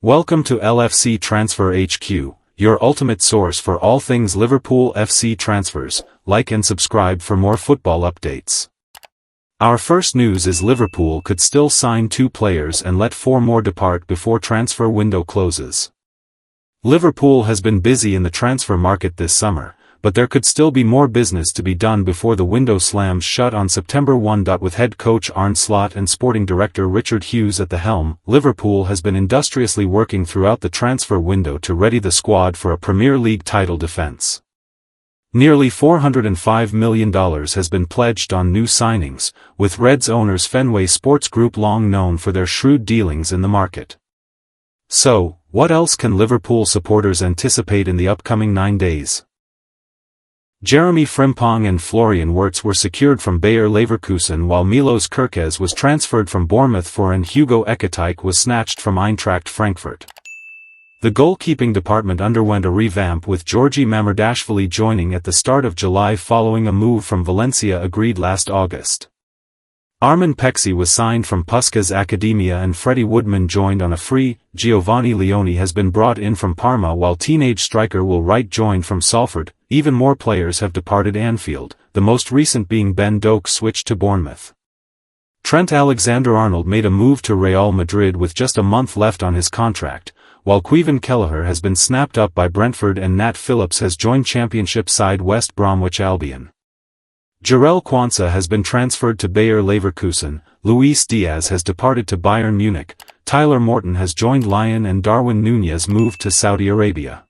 Welcome to LFC Transfer HQ, your ultimate source for all things Liverpool FC transfers. Like and subscribe for more football updates. Our first news is Liverpool could still sign 2 players and let 4 more depart before transfer window closes. Liverpool has been busy in the transfer market this summer, but there could still be more business to be done before the window slams shut on September 1. With head coach Arne Slot and sporting director Richard Hughes at the helm, Liverpool has been industriously working throughout the transfer window to ready the squad for a Premier League title defence. Nearly $405 million has been pledged on new signings, with Reds owners Fenway Sports Group long known for their shrewd dealings in the market. So, what else can Liverpool supporters anticipate in the upcoming 9 days? Jeremy Frimpong and Florian Wirtz were secured from Bayer Leverkusen, while Milos Kerkez was transferred from Bournemouth and Hugo Ekitike was snatched from Eintracht Frankfurt. The goalkeeping department underwent a revamp, with Georgi Mamardashvili joining at the start of July following a move from Valencia agreed last August. Armin Pexi was signed from Puskás Academia and Freddie Woodman joined on a free. Giovanni Leone has been brought in from Parma, while teenage striker Will Wright joined from Salford. Even more players have departed Anfield, the most recent being Ben Doak switched to Bournemouth. Trent Alexander-Arnold made a move to Real Madrid with just a month left on his contract, while Caoimhin Kelleher has been snapped up by Brentford and Nat Phillips has joined Championship side West Bromwich Albion. Jarell Quansah has been transferred to Bayer Leverkusen, Luis Diaz has departed to Bayern Munich, Tyler Morton has joined Lyon and Darwin Núñez moved to Saudi Arabia.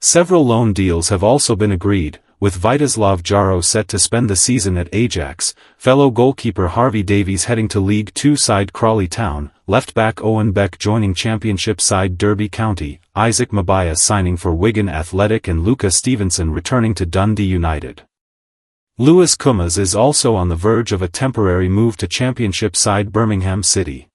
Several loan deals have also been agreed, with Vitoslav Jaro set to spend the season at Ajax, fellow goalkeeper Harvey Davies heading to League Two side Crawley Town, left-back Owen Beck joining Championship side Derby County, Isaac Mabaya signing for Wigan Athletic and Luca Stevenson returning to Dundee United. Lewis Kumas is also on the verge of a temporary move to Championship side Birmingham City.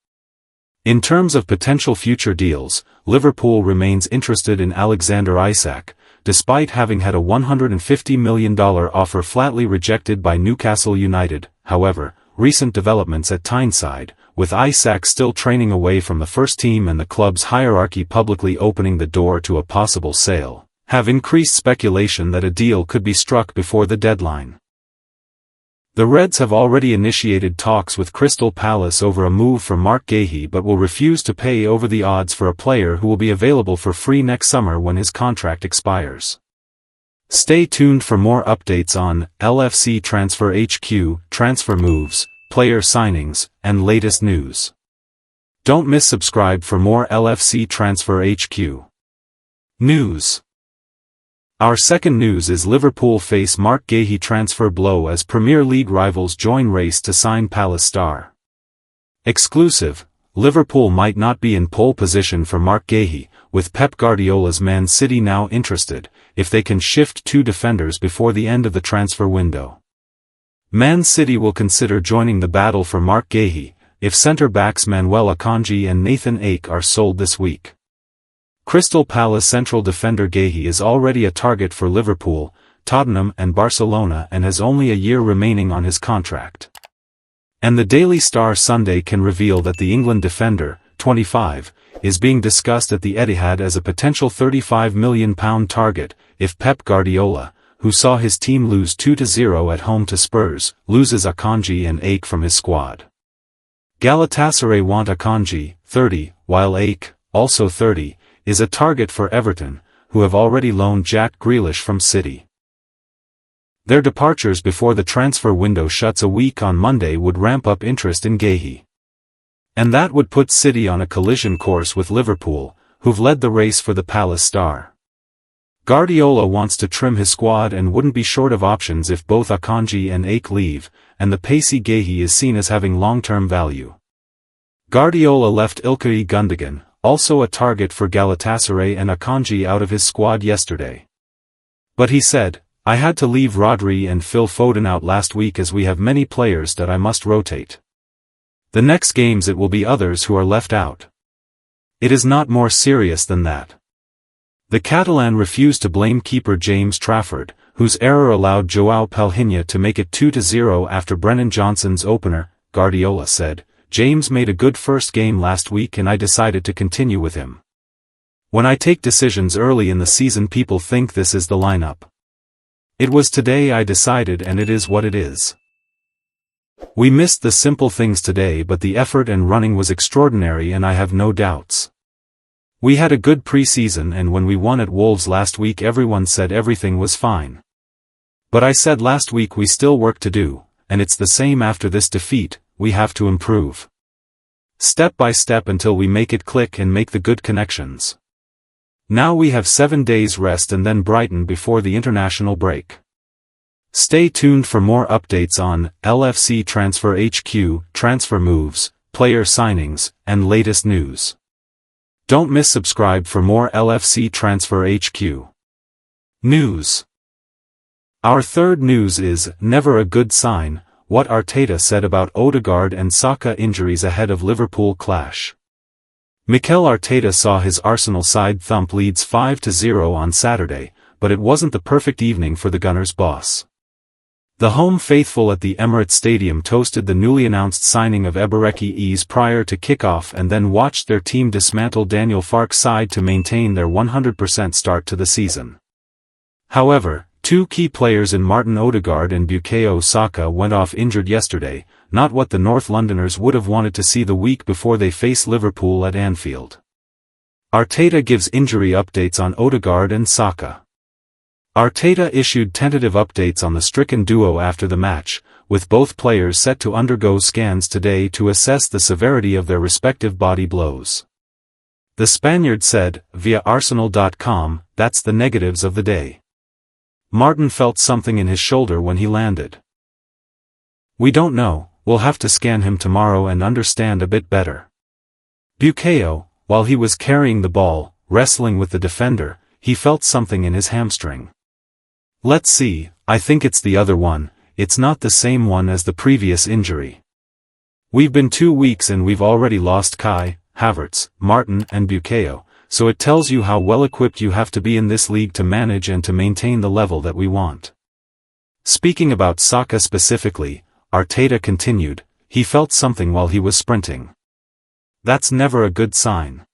In terms of potential future deals, Liverpool remains interested in Alexander Isak, despite having had a $150 million offer flatly rejected by Newcastle United. However, recent developments at Tyneside, with Isak still training away from the first team and the club's hierarchy publicly opening the door to a possible sale, have increased speculation that a deal could be struck before the deadline. The Reds have already initiated talks with Crystal Palace over a move for Marc Guehi, but will refuse to pay over the odds for a player who will be available for free next summer when his contract expires. Stay tuned for more updates on LFC Transfer HQ, transfer moves, player signings, and latest news. Don't miss subscribe for more LFC Transfer HQ news. Our second news is Liverpool face Marc Guehi transfer blow as Premier League rivals join race to sign Palace star. Exclusive: Liverpool might not be in pole position for Marc Guehi, with Pep Guardiola's Man City now interested, if they can shift 2 defenders before the end of the transfer window. Man City will consider joining the battle for Marc Guehi, if centre-backs Manuel Akanji and Nathan Ake are sold this week. Crystal Palace central defender Guehi is already a target for Liverpool, Tottenham and Barcelona and has only a year remaining on his contract. And the Daily Star Sunday can reveal that the England defender, 25, is being discussed at the Etihad as a potential £35 million target, if Pep Guardiola, who saw his team lose 2-0 at home to Spurs, loses Akanji and Ake from his squad. Galatasaray want Akanji, 30, while Ake, also 30, is a target for Everton, who have already loaned Jack Grealish from City. Their departures before the transfer window shuts a week on Monday would ramp up interest in Guehi. And that would put City on a collision course with Liverpool, who've led the race for the Palace star. Guardiola wants to trim his squad and wouldn't be short of options if both Akanji and Ake leave, and the pacey Guehi is seen as having long-term value. Guardiola left Ilkay Gundogan, also a target for Galatasaray and Akanji, out of his squad yesterday. But he said, "I had to leave Rodri and Phil Foden out last week as we have many players that I must rotate. The next games it will be others who are left out." It is not more serious than that. The Catalan refused to blame keeper James Trafford, whose error allowed Joao Palhinha to make it 2-0 after Brennan Johnson's opener. Guardiola said, James made a good first game last week and I decided to continue with him. When I take decisions early in the season people think this is the lineup. It was today I decided and it is what it is. We missed the simple things today but the effort and running was extraordinary and I have no doubts. We had a good pre-season and when we won at Wolves last week everyone said everything was fine. But I said last week we still work to do, and it's the same after this defeat, we have to improve. Step by step until we make it click and make the good connections. Now we have 7 days rest and then Brighton before the international break. Stay tuned for more updates on LFC Transfer HQ, transfer moves, player signings, and latest news. Don't miss subscribe for more LFC Transfer HQ news. Our third news is, never a good sign, what Arteta said about Odegaard and Saka injuries ahead of Liverpool clash. Mikel Arteta saw his Arsenal side thump Leeds 5-0 on Saturday, but it wasn't the perfect evening for the Gunners' boss. The home faithful at the Emirates Stadium toasted the newly announced signing of Gyökeres prior to kickoff and then watched their team dismantle Daniel Farke's side to maintain their 100% start to the season. However, two key players in Martin Odegaard and Bukayo Saka went off injured yesterday, not what the North Londoners would have wanted to see the week before they face Liverpool at Anfield. Arteta gives injury updates on Odegaard and Saka. Arteta issued tentative updates on the stricken duo after the match, with both players set to undergo scans today to assess the severity of their respective body blows. The Spaniard said, via Arsenal.com, that's the negatives of the day. Martin felt something in his shoulder when he landed. We don't know, we'll have to scan him tomorrow and understand a bit better. Bukayo, while he was carrying the ball, wrestling with the defender, he felt something in his hamstring. Let's see, I think it's the other one, it's not the same one as the previous injury. We've been 2 weeks and we've already lost Kai, Havertz, Martin and Bukayo, so it tells you how well equipped you have to be in this league to manage and to maintain the level that we want. Speaking about Saka specifically, Arteta continued, he felt something while he was sprinting. That's never a good sign.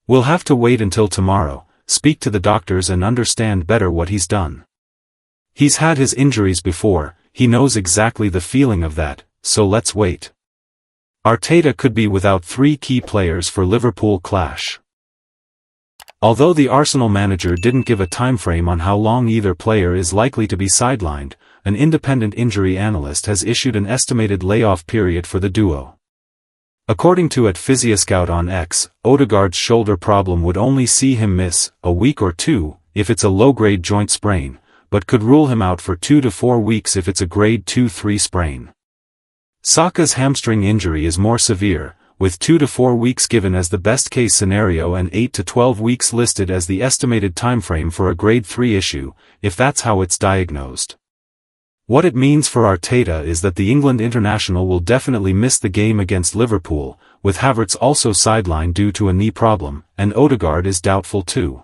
We'll have to wait until tomorrow, speak to the doctors and understand better what he's done. He's had his injuries before, he knows exactly the feeling of that, so let's wait. Arteta could be without 3 key players for Liverpool clash. Although the Arsenal manager didn't give a timeframe on how long either player is likely to be sidelined, an independent injury analyst has issued an estimated layoff period for the duo. According to @PhysioScout on X, Odegaard's shoulder problem would only see him miss a week or 2 if it's a low-grade joint sprain, but could rule him out for 2 to 4 weeks if it's a grade 2-3 sprain. Saka's hamstring injury is more severe, with 2 to 4 weeks given as the best-case scenario and 8 to 12 weeks listed as the estimated timeframe for a grade 3 issue, if that's how it's diagnosed. What it means for Arteta is that the England international will definitely miss the game against Liverpool, with Havertz also sidelined due to a knee problem, and Odegaard is doubtful too.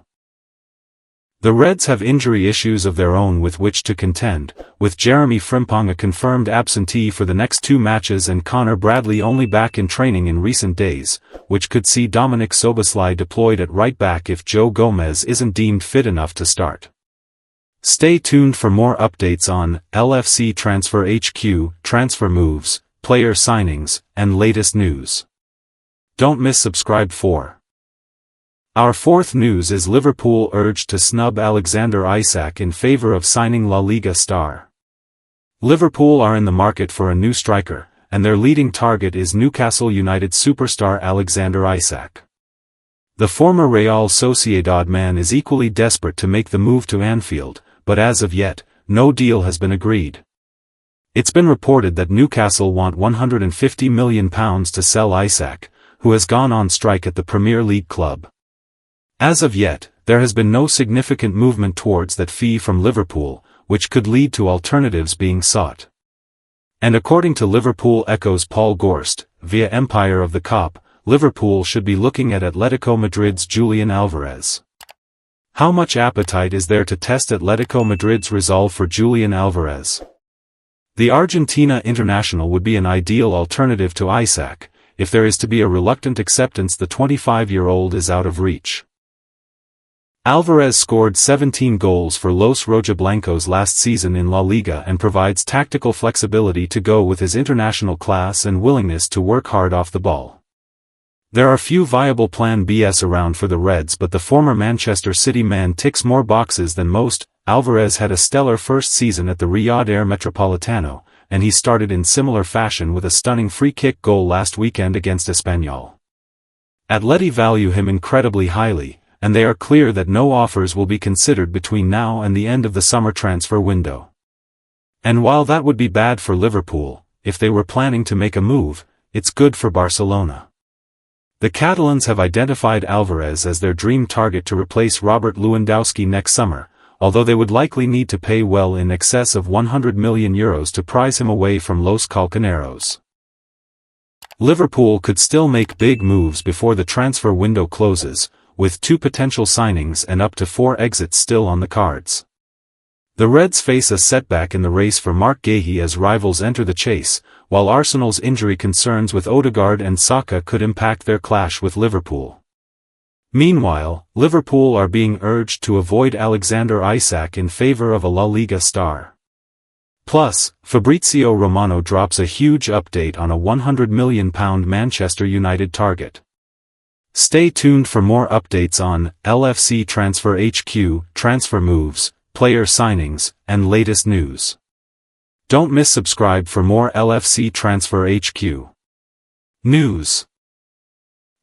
The Reds have injury issues of their own with which to contend, with Jeremy Frimpong a confirmed absentee for the next 2 matches and Connor Bradley only back in training in recent days, which could see Dominic Szoboszlai deployed at right back if Joe Gomez isn't deemed fit enough to start. Stay tuned for more updates on LFC Transfer HQ, transfer moves, player signings, and latest news. Don't miss subscribe for. Our fourth news is Liverpool urged to snub Alexander Isak in favour of signing La Liga star. Liverpool are in the market for a new striker, and their leading target is Newcastle United superstar Alexander Isak. The former Real Sociedad man is equally desperate to make the move to Anfield, but as of yet, no deal has been agreed. It's been reported that Newcastle want £150 million to sell Isak, who has gone on strike at the Premier League club. As of yet, there has been no significant movement towards that fee from Liverpool, which could lead to alternatives being sought. And according to Liverpool Echo's Paul Gorst, via Empire of the Cop, Liverpool should be looking at Atletico Madrid's Julian Alvarez. How much appetite is there to test Atletico Madrid's resolve for Julian Alvarez? The Argentina international would be an ideal alternative to Isak. If there is to be a reluctant acceptance, the 25-year-old is out of reach. Alvarez scored 17 goals for Los Rojablancos last season in La Liga and provides tactical flexibility to go with his international class and willingness to work hard off the ball. There are few viable plan Bs around for the Reds, but the former Manchester City man ticks more boxes than most. Alvarez had a stellar first season at the Riyadh Air Metropolitano, and he started in similar fashion with a stunning free-kick goal last weekend against Espanyol. Atleti value him incredibly highly, and they are clear that no offers will be considered between now and the end of the summer transfer window. And while that would be bad for Liverpool, if they were planning to make a move, it's good for Barcelona. The Catalans have identified Alvarez as their dream target to replace Robert Lewandowski next summer, although they would likely need to pay well in excess of €100 million to prize him away from Los Calcaneros. Liverpool could still make big moves before the transfer window closes, with 2 potential signings and up to 4 exits still on the cards. The Reds face a setback in the race for Marc Guehi as rivals enter the chase, while Arsenal's injury concerns with Odegaard and Saka could impact their clash with Liverpool. Meanwhile, Liverpool are being urged to avoid Alexander Isak in favour of a La Liga star. Plus, Fabrizio Romano drops a huge update on a £100 million Manchester United target. Stay tuned for more updates on LFC Transfer HQ, transfer moves, player signings, and latest news. Don't miss subscribe for more LFC Transfer HQ news.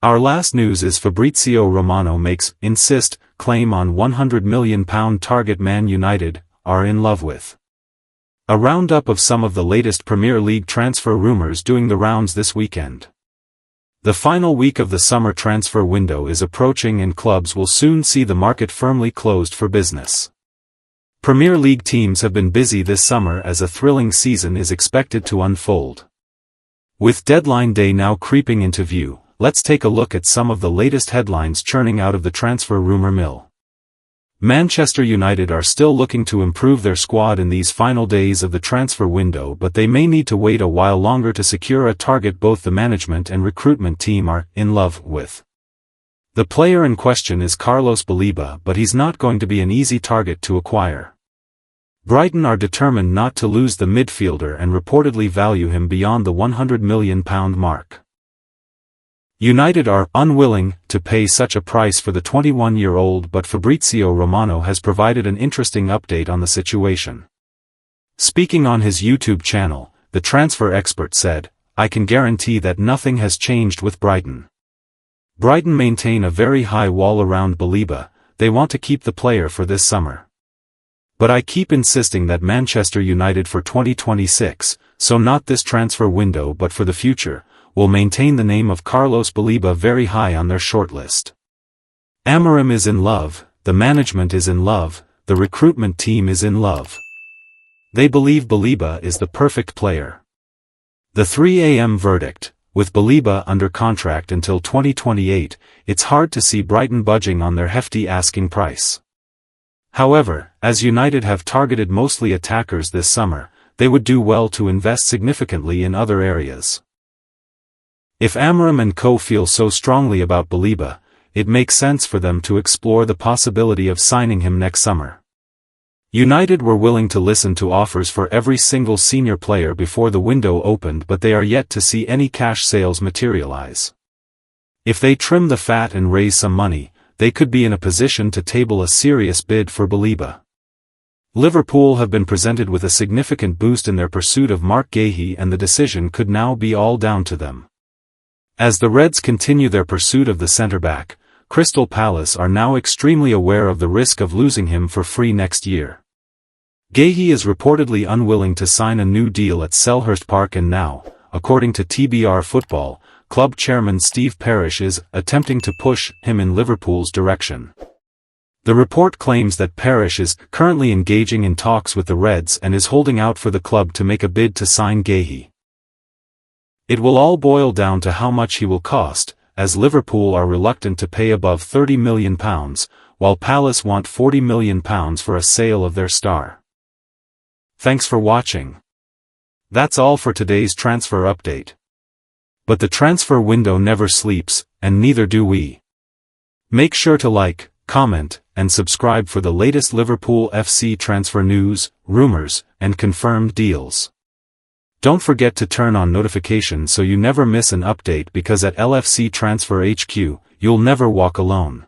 Our last news is Fabrizio Romano makes insist claim on £100 million target Man United are in love with. A roundup of some of the latest Premier League transfer rumours doing the rounds this weekend. The final week of the summer transfer window is approaching and clubs will soon see the market firmly closed for business. Premier League teams have been busy this summer as a thrilling season is expected to unfold. With deadline day now creeping into view, let's take a look at some of the latest headlines churning out of the transfer rumour mill. Manchester United are still looking to improve their squad in these final days of the transfer window, but they may need to wait a while longer to secure a target both the management and recruitment team are in love with. The player in question is Carlos Baleba, but he's not going to be an easy target to acquire. Brighton are determined not to lose the midfielder and reportedly value him beyond the £100 million mark. United are unwilling to pay such a price for the 21-year-old, but Fabrizio Romano has provided an interesting update on the situation. Speaking on his YouTube channel, the transfer expert said, "I can guarantee that nothing has changed with Brighton. Brighton maintain a very high wall around Baleba, they want to keep the player for this summer. But I keep insisting that Manchester United for 2026, so not this transfer window but for the future, will maintain the name of Carlos Baleba very high on their shortlist. Amorim is in love, the management is in love, the recruitment team is in love. They believe Baleba is the perfect player." The 3 a.m. verdict, with Baleba under contract until 2028, it's hard to see Brighton budging on their hefty asking price. However, as United have targeted mostly attackers this summer, they would do well to invest significantly in other areas. If Amorim and co feel so strongly about Baleba, it makes sense for them to explore the possibility of signing him next summer. United were willing to listen to offers for every single senior player before the window opened, but they are yet to see any cash sales materialize. If they trim the fat and raise some money, they could be in a position to table a serious bid for Baleba. Liverpool have been presented with a significant boost in their pursuit of Marc Guehi, and the decision could now be all down to them. As the Reds continue their pursuit of the centre-back, Crystal Palace are now extremely aware of the risk of losing him for free next year. Guehi is reportedly unwilling to sign a new deal at Selhurst Park, and now, according to TBR Football, club chairman Steve Parish is attempting to push him in Liverpool's direction. The report claims that Parish is currently engaging in talks with the Reds and is holding out for the club to make a bid to sign Guehi. It will all boil down to how much he will cost, as Liverpool are reluctant to pay above £30 million, while Palace want £40 million for a sale of their star. Thanks for watching. That's all for today's transfer update. But the transfer window never sleeps, and neither do we. Make sure to like, comment, and subscribe for the latest Liverpool FC transfer news, rumors, and confirmed deals. Don't forget to turn on notifications so you never miss an update, because at LFC Transfer HQ, you'll never walk alone.